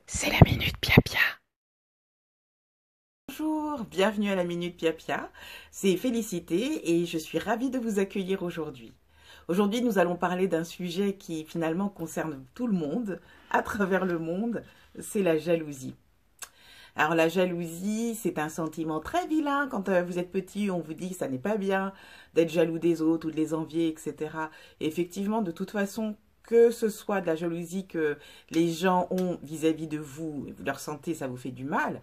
C'est la Minute Pia Pia. Bonjour, bienvenue à la Minute Pia Pia. C'est Félicité et je suis ravie de vous accueillir aujourd'hui. Aujourd'hui, nous allons parler d'un sujet qui finalement concerne tout le monde, à travers le monde, c'est la jalousie. Alors la jalousie, c'est un sentiment très vilain. Quand vous êtes petit, on vous dit que ça n'est pas bien d'être jaloux des autres ou de les envier, etc. Et effectivement, de toute façon, que ce soit de la jalousie que les gens ont vis-à-vis de vous, et vous le ressentez, ça vous fait du mal,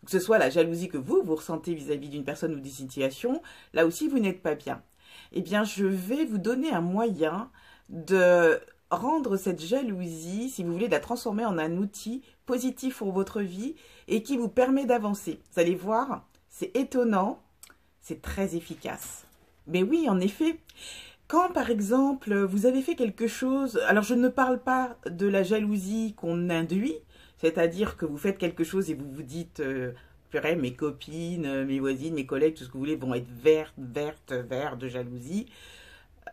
que ce soit la jalousie que vous ressentez vis-à-vis d'une personne ou d'une situation, là aussi, vous n'êtes pas bien. Eh bien, je vais vous donner un moyen de rendre cette jalousie, si vous voulez, de la transformer en un outil positif pour votre vie et qui vous permet d'avancer. Vous allez voir, c'est étonnant, c'est très efficace. Mais oui, en effet, quand par exemple vous avez fait quelque chose, alors je ne parle pas de la jalousie qu'on induit, c'est-à-dire que vous faites quelque chose et vous vous dites, purée, mes copines, mes voisines, mes collègues, tout ce que vous voulez vont être vertes de jalousie.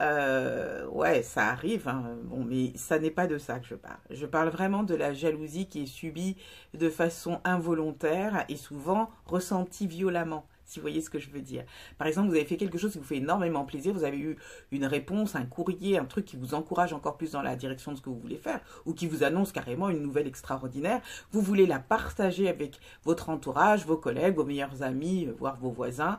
Ouais, ça arrive, hein. Bon, mais ça n'est pas de ça que je parle. Je parle vraiment de la jalousie qui est subie de façon involontaire et souvent ressentie violemment, si vous voyez ce que je veux dire. Par exemple, vous avez fait quelque chose qui vous fait énormément plaisir, vous avez eu une réponse, un courrier, un truc qui vous encourage encore plus dans la direction de ce que vous voulez faire, ou qui vous annonce carrément une nouvelle extraordinaire. Vous voulez la partager avec votre entourage, vos collègues, vos meilleurs amis, voire vos voisins.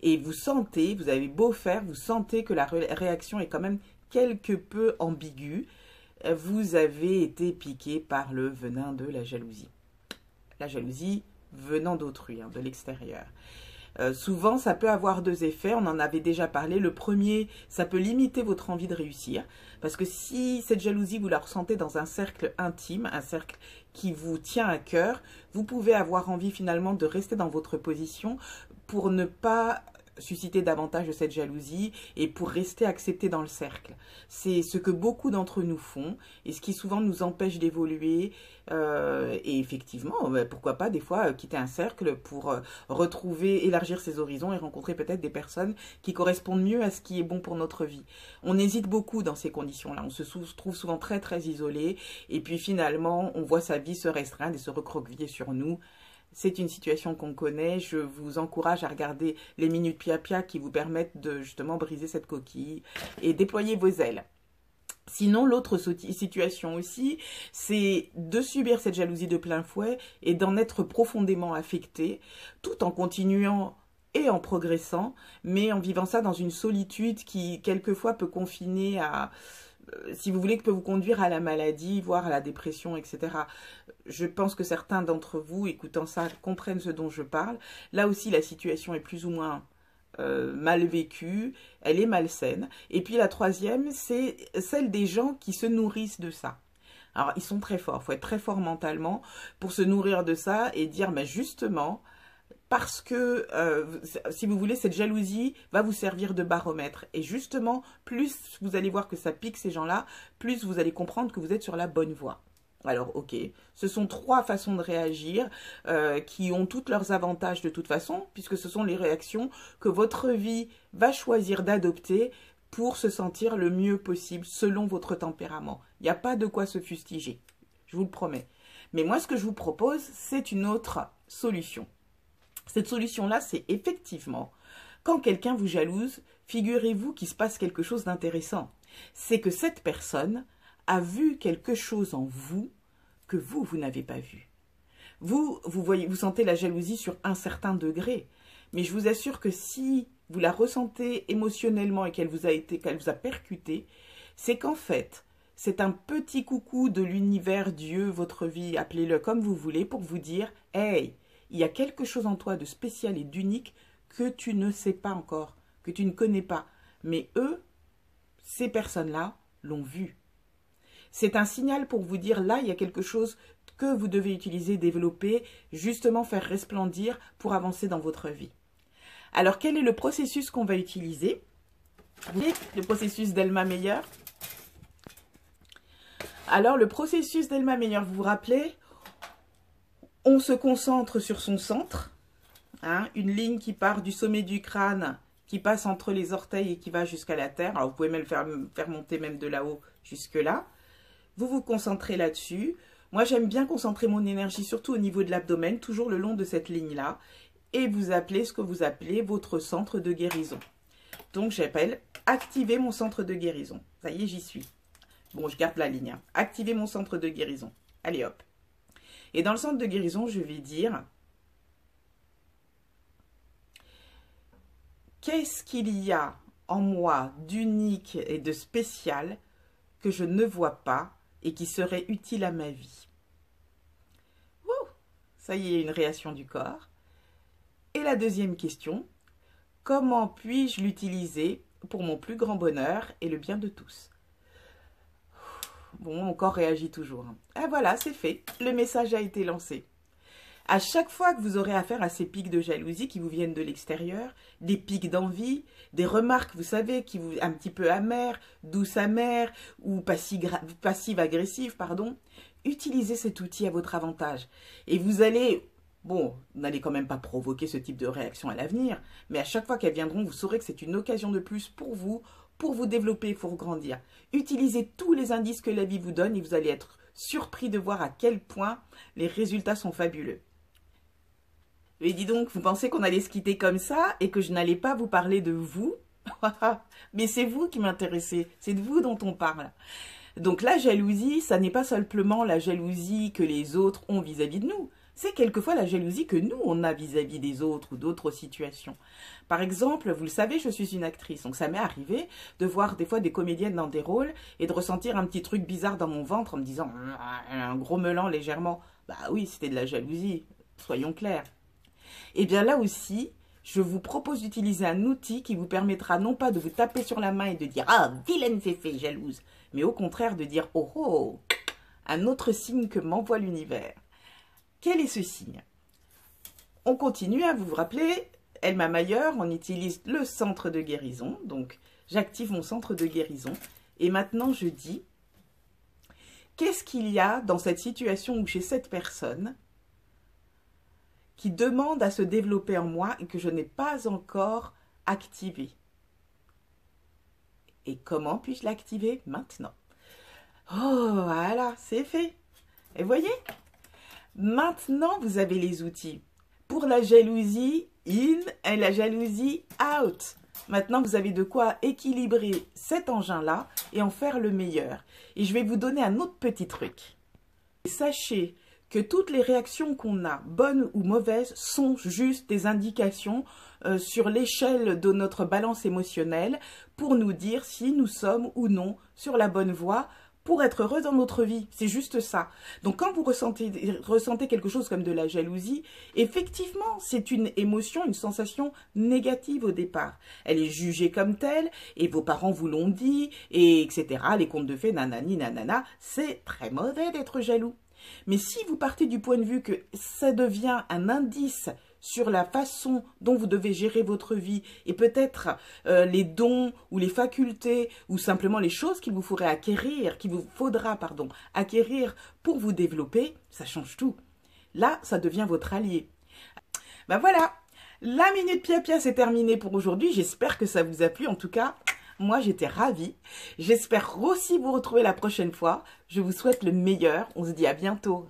Et vous sentez, vous avez beau faire, vous sentez que la réaction est quand même quelque peu ambiguë. Vous avez été piqué par le venin de la jalousie. La jalousie venant d'autrui, hein, de l'extérieur. Souvent, ça peut avoir deux effets, on en avait déjà parlé. Le premier, ça peut limiter votre envie de réussir. Parce que si cette jalousie, vous la ressentez dans un cercle intime, un cercle qui vous tient à cœur, vous pouvez avoir envie finalement de rester dans votre position pour ne pas susciter davantage de cette jalousie et pour rester accepté dans le cercle. C'est ce que beaucoup d'entre nous font et ce qui souvent nous empêche d'évoluer et effectivement, pourquoi pas des fois quitter un cercle pour retrouver, élargir ses horizons et rencontrer peut-être des personnes qui correspondent mieux à ce qui est bon pour notre vie. On hésite beaucoup dans ces conditions-là, on se trouve souvent très très isolé et puis finalement on voit sa vie se restreindre et se recroqueviller sur nous. C'est une situation qu'on connaît. Je vous encourage à regarder les minutes Pia Pia qui vous permettent de justement briser cette coquille et déployer vos ailes. Sinon, l'autre situation aussi, c'est de subir cette jalousie de plein fouet et d'en être profondément affecté, tout en continuant et en progressant, mais en vivant ça dans une solitude qui, quelquefois, peut confiner à, si vous voulez, que peut vous conduire à la maladie, voire à la dépression, etc. Je pense que certains d'entre vous, écoutant ça, comprennent ce dont je parle. Là aussi, la situation est plus ou moins mal vécue, elle est malsaine. Et puis la troisième, c'est celle des gens qui se nourrissent de ça. Alors, ils sont très forts, il faut être très fort mentalement pour se nourrir de ça et dire, mais justement, parce que, si vous voulez, cette jalousie va vous servir de baromètre. Et justement, plus vous allez voir que ça pique ces gens-là, plus vous allez comprendre que vous êtes sur la bonne voie. Alors, ok, ce sont trois façons de réagir qui ont tous leurs avantages de toute façon, puisque ce sont les réactions que votre vie va choisir d'adopter pour se sentir le mieux possible selon votre tempérament. Il n'y a pas de quoi se fustiger, je vous le promets. Mais moi, ce que je vous propose, c'est une autre solution. Cette solution-là, c'est effectivement, quand quelqu'un vous jalouse, figurez-vous qu'il se passe quelque chose d'intéressant. C'est que cette personne a vu quelque chose en vous que vous n'avez pas vu. Vous sentez la jalousie sur un certain degré, mais je vous assure que si vous la ressentez émotionnellement et qu'elle vous a percuté, c'est qu'en fait, c'est un petit coucou de l'univers, Dieu, votre vie, appelez-le comme vous voulez, pour vous dire « Hey, il y a quelque chose en toi de spécial et d'unique que tu ne sais pas encore, que tu ne connais pas. » Mais eux, ces personnes-là, l'ont vu. C'est un signal pour vous dire, là, il y a quelque chose que vous devez utiliser, développer, justement faire resplendir pour avancer dans votre vie. Alors, quel est le processus qu'on va utiliser? Le processus d'Elma Meyer. Alors, le processus d'Elma Meyer, vous vous rappelez, on se concentre sur son centre, hein, une ligne qui part du sommet du crâne, qui passe entre les orteils et qui va jusqu'à la terre. Alors, vous pouvez même faire monter même de là-haut jusque là. Vous vous concentrez là-dessus, Moi, j'aime bien concentrer mon énergie surtout au niveau de l'abdomen, toujours le long de cette ligne-là. Et vous appelez ce que vous appelez votre centre de guérison. Donc, j'appelle activer mon centre de guérison. Ça y est, j'y suis. Bon, je garde la ligne. Hein. Activer mon centre de guérison. Allez, hop. Et dans le centre de guérison, je vais dire... Qu'est-ce qu'il y a en moi d'unique et de spécial que je ne vois pas et qui serait utile à ma vie? Ouh, ça y est, une réaction du corps. Et la deuxième question, comment puis-je l'utiliser pour mon plus grand bonheur et le bien de tous? Bon, mon corps réagit toujours. Et voilà, c'est fait. Le message a été lancé. À chaque fois que vous aurez affaire à ces pics de jalousie qui vous viennent de l'extérieur, des pics d'envie, des remarques, vous savez, qui vous un petit peu amères, douces amères ou passives-agressives, pardon, utilisez cet outil à votre avantage. Et vous allez, bon, vous n'allez quand même pas provoquer ce type de réaction à l'avenir, mais à chaque fois qu'elles viendront, vous saurez que c'est une occasion de plus pour vous développer, pour grandir. Utilisez tous les indices que la vie vous donne et vous allez être surpris de voir à quel point les résultats sont fabuleux. Et dis donc, vous pensez qu'on allait se quitter comme ça et que je n'allais pas vous parler de vous? Mais c'est vous qui m'intéressez, c'est de vous dont on parle. Donc la jalousie, ça n'est pas simplement la jalousie que les autres ont vis-à-vis de nous. C'est quelquefois la jalousie que nous, on a vis-à-vis des autres ou d'autres situations. Par exemple, vous le savez, je suis une actrice, donc ça m'est arrivé de voir des fois des comédiennes dans des rôles et de ressentir un petit truc bizarre dans mon ventre en me disant un gros melon légèrement. Bah oui, c'était de la jalousie, soyons clairs. Et bien là aussi, je vous propose d'utiliser un outil qui vous permettra non pas de vous taper sur la main et de dire « Ah, vilaine féfé, jalouse », mais au contraire de dire « Oh, oh, un autre signe que m'envoie l'univers ». Quel est ce signe? On continue, à vous rappeler, Elma Mayer, on utilise le centre de guérison. Donc, j'active mon centre de guérison. Et maintenant, je dis, qu'est-ce qu'il y a dans cette situation où j'ai cette personne qui demande à se développer en moi et que je n'ai pas encore activé? Et comment puis-je l'activer maintenant? Oh, voilà, c'est fait. Et voyez, maintenant, vous avez les outils. Pour la jalousie in et la jalousie out. Maintenant, vous avez de quoi équilibrer cet engin-là et en faire le meilleur. Et je vais vous donner un autre petit truc. Sachez que toutes les réactions qu'on a, bonnes ou mauvaises, sont juste des indications sur l'échelle de notre balance émotionnelle pour nous dire si nous sommes ou non sur la bonne voie pour être heureux dans notre vie. C'est juste ça. Donc quand vous ressentez quelque chose comme de la jalousie, effectivement, c'est une émotion, une sensation négative au départ. Elle est jugée comme telle, et vos parents vous l'ont dit, et etc. Les contes de fées, nanani, nanana, c'est très mauvais d'être jaloux. Mais si vous partez du point de vue que ça devient un indice sur la façon dont vous devez gérer votre vie et peut-être les dons ou les facultés ou simplement les choses qu'il vous faudra acquérir, acquérir pour vous développer, ça change tout. Là, ça devient votre allié. Ben voilà, la Minute Pia c'est terminé pour aujourd'hui. J'espère que ça vous a plu. En tout cas, moi, j'étais ravie. J'espère aussi vous retrouver la prochaine fois. Je vous souhaite le meilleur. On se dit à bientôt.